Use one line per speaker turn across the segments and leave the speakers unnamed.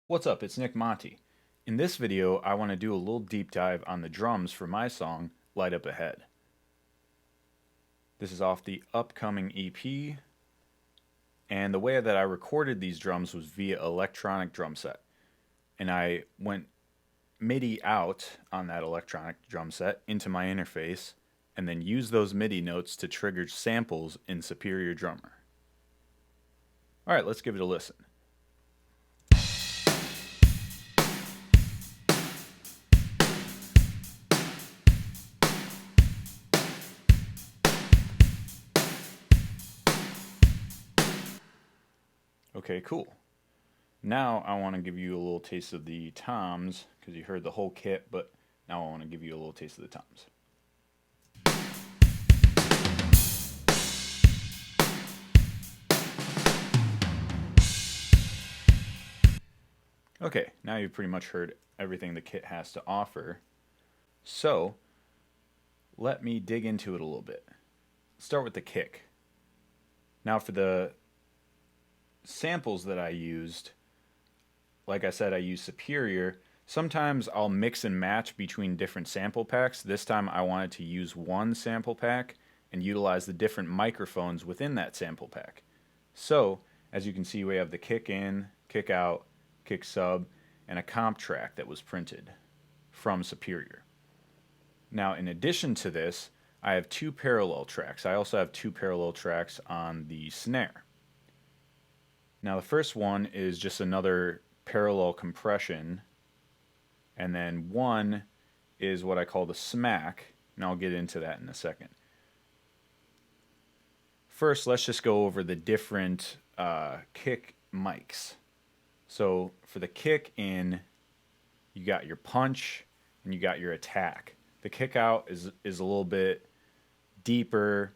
What's up, it's Nick Monty. In this video, I want to do a little deep dive on the drums for my song, Light Up Ahead. This is off the upcoming EP, and the way that I recorded these drums was via electronic drum set. And I went MIDI out on that electronic drum set into my interface, and then used those MIDI notes to trigger samples in Superior Drummer. Alright, let's give it a listen. Okay, cool. Now I want to give you a little taste of the toms, because you heard the whole kit, but now I want to give you a little taste of the toms. Okay, now you've pretty much heard everything the kit has to offer. So, let me dig into it a little bit. Start with the kick. Now for the samples that I used, like I said, I use Superior. Sometimes I'll mix and match between different sample packs. This time I wanted to use one sample pack and utilize the different microphones within that sample pack. So, as you can see, we have the kick in, kick out, kick sub, and a comp track that was printed from Superior. Now, in addition to this, I have two parallel tracks. I also have two parallel tracks on the snare. Now, the first one is just another parallel compression, and then one is what I call the smack, and I'll get into that in a second. First, let's just go over the different kick mics. So for the kick in, you got your punch and you got your attack. The kick out is a little bit deeper.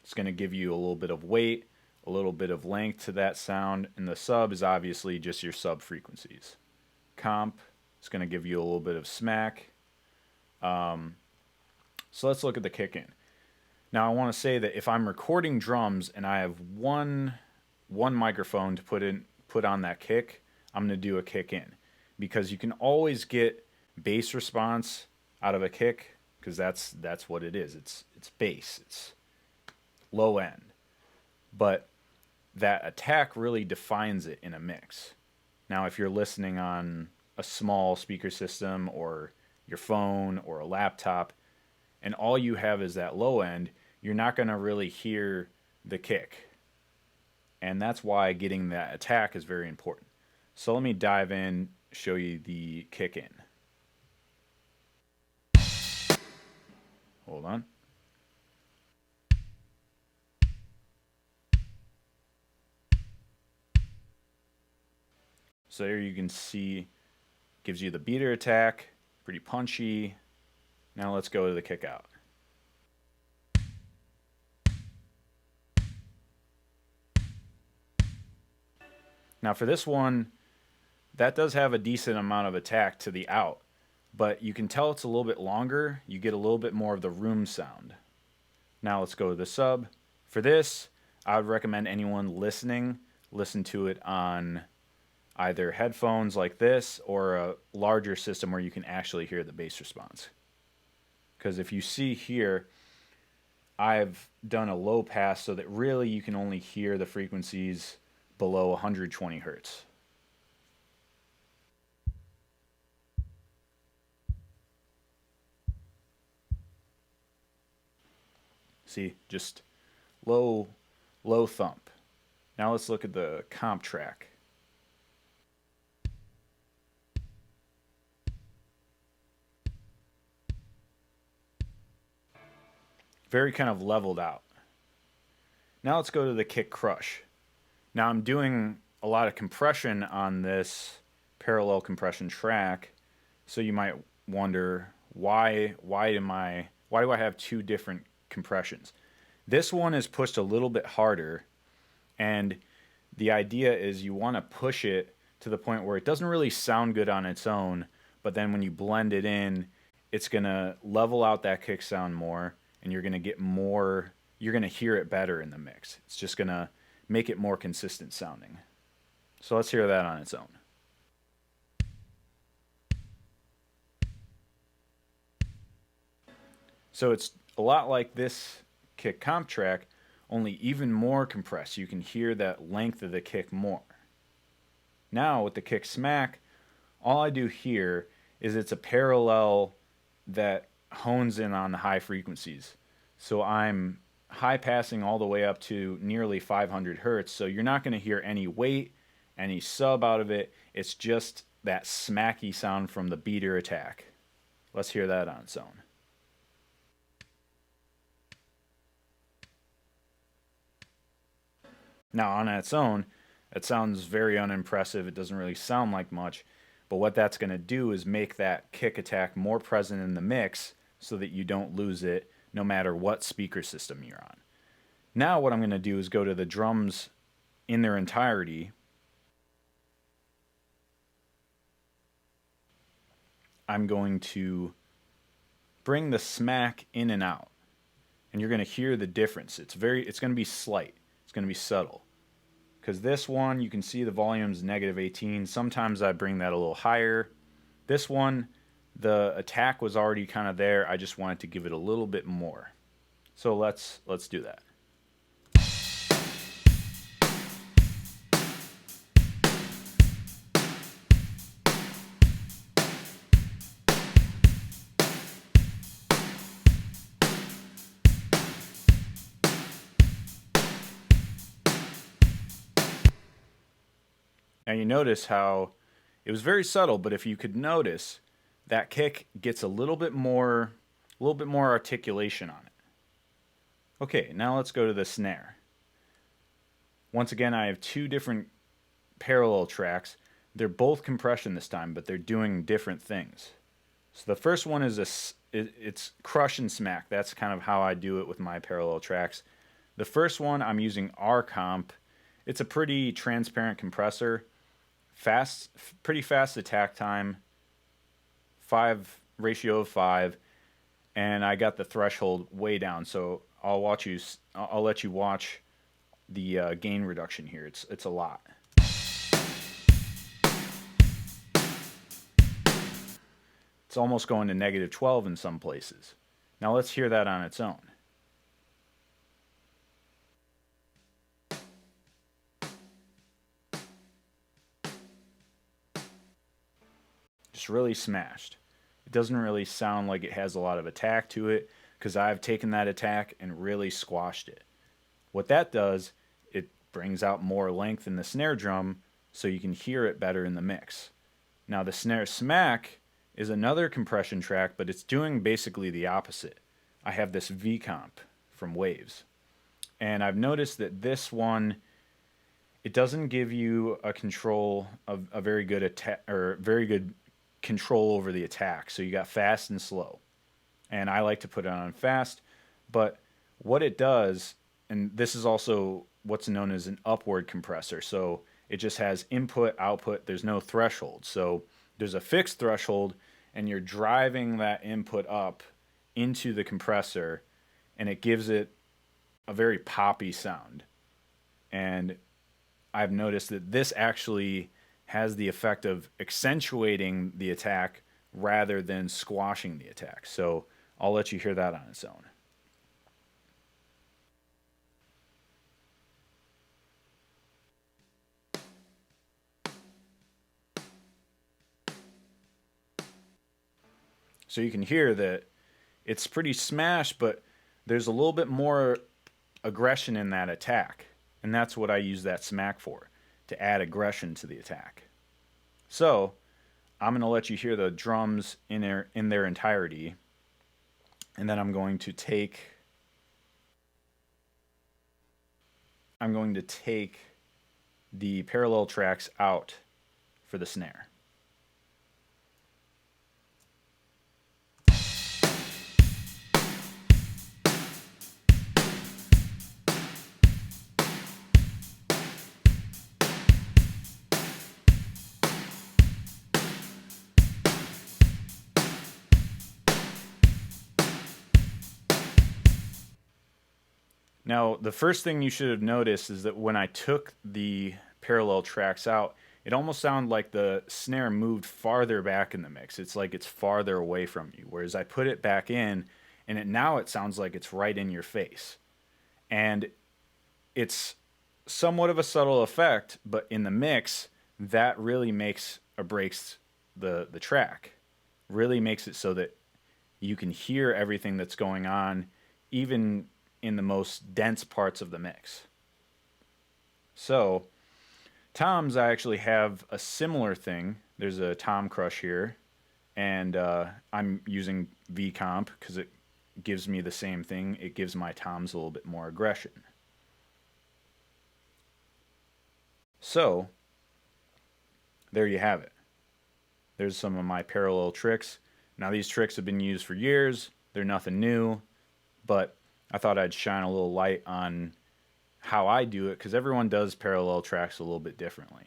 It's going to give you a little bit of weight, a little bit of length to that sound, and the sub is obviously just your sub frequencies. Comp is going to give you a little bit of smack. So let's look at the kick in. Now I want to say that if I'm recording drums and I have one microphone to put on that kick, I'm going to do a kick in, because you can always get bass response out of a kick, because that's what it is. It's bass. It's low end. But that attack really defines it in a mix. Now, if you're listening on a small speaker system or your phone or a laptop, and all you have is that low end, you're not going to really hear the kick. And that's why getting that attack is very important. So let me dive in, show you the kick in. Hold on. So there you can see, gives you the beater attack, pretty punchy. Now let's go to the kick out. Now for this one, that does have a decent amount of attack to the out, but you can tell it's a little bit longer. You get a little bit more of the room sound. Now let's go to the sub. For this, I would recommend anyone listening listen to it on either headphones like this or a larger system where you can actually hear the bass response. Because if you see here, I've done a low pass so that really you can only hear the frequencies below 120 hertz. See, just low thump. Now let's look at the comp track. Very kind of leveled out. Now let's go to the kick crush. Now I'm doing a lot of compression on this parallel compression track, so you might wonder why do I have two different compressions? This one is pushed a little bit harder, and the idea is you want to push it to the point where it doesn't really sound good on its own, but then when you blend it in, it's going to level out that kick sound more, and you're going to get more, you're going to hear it better in the mix. It's just going to make it more consistent sounding. So let's hear that on its own. So it's a lot like this kick comp track, only even more compressed. You can hear that length of the kick more. Now with the kick smack, all I do here is it's a parallel that hones in on the high frequencies. So I'm high passing all the way up to nearly 500 hertz. So you're not going to hear any weight, any sub out of it. It's just that smacky sound from the beater attack. Let's hear that on its own. Now on its own, it sounds very unimpressive. It doesn't really sound like much. But what that's going to do is make that kick attack more present in the mix so that you don't lose it no matter what speaker system you're on. Now what I'm going to do is go to the drums in their entirety. I'm going to bring the smack in and out. And you're going to hear the difference. It's going to be slight. It's going to be subtle. Because this one, you can see the volume's -18. Sometimes I bring that a little higher. This one, the attack was already kind of there. I just wanted to give it a little bit more. So let's do that. Now you notice how it was very subtle, but if you could notice, that kick gets a little bit more articulation on it. Okay, now let's go to the snare. Once again, I have two different parallel tracks. They're both compression this time, but they're doing different things. So the first one is it's crush and smack. That's kind of how I do it with my parallel tracks. The first one I'm using R comp. It's a pretty transparent compressor. Pretty fast attack time, ratio of 5, and I got the threshold way down. So I'll let you watch the gain reduction here. It's a lot. It's almost going to -12 in some places. Now let's hear that on its own. Just really smashed. It doesn't really sound like it has a lot of attack to it because I've taken that attack and really squashed it. What that does, it brings out more length in the snare drum so you can hear it better in the mix. Now the snare smack is another compression track, but it's doing basically the opposite. I have this V comp from Waves. And I've noticed that this one, it doesn't give you a control of a very good attack or very good control over the attack. So you got fast and slow. And I like to put it on fast, but what it does, and this is also what's known as an upward compressor. So it just has input, output, there's no threshold. So there's a fixed threshold and you're driving that input up into the compressor and it gives it a very poppy sound. And I've noticed that this actually has the effect of accentuating the attack rather than squashing the attack. So I'll let you hear that on its own. So you can hear that it's pretty smashed, but there's a little bit more aggression in that attack. And that's what I use that smack for, to add aggression to the attack. So I'm going to let you hear the drums in their entirety. And then I'm going to take the parallel tracks out for the snare. Now, the first thing you should have noticed is that when I took the parallel tracks out, it almost sounded like the snare moved farther back in the mix. It's like it's farther away from you. Whereas I put it back in and now it sounds like it's right in your face. And it's somewhat of a subtle effect, but in the mix, that really makes or breaks the track. Really makes it so that you can hear everything that's going on, even in the most dense parts of the mix. So, toms, I actually have a similar thing. There's a tom crush here, and I'm using V comp because it gives me the same thing. It gives my toms a little bit more aggression. So, there you have it. There's some of my parallel tricks. Now, these tricks have been used for years. They're nothing new, but I thought I'd shine a little light on how I do it because everyone does parallel tracks a little bit differently.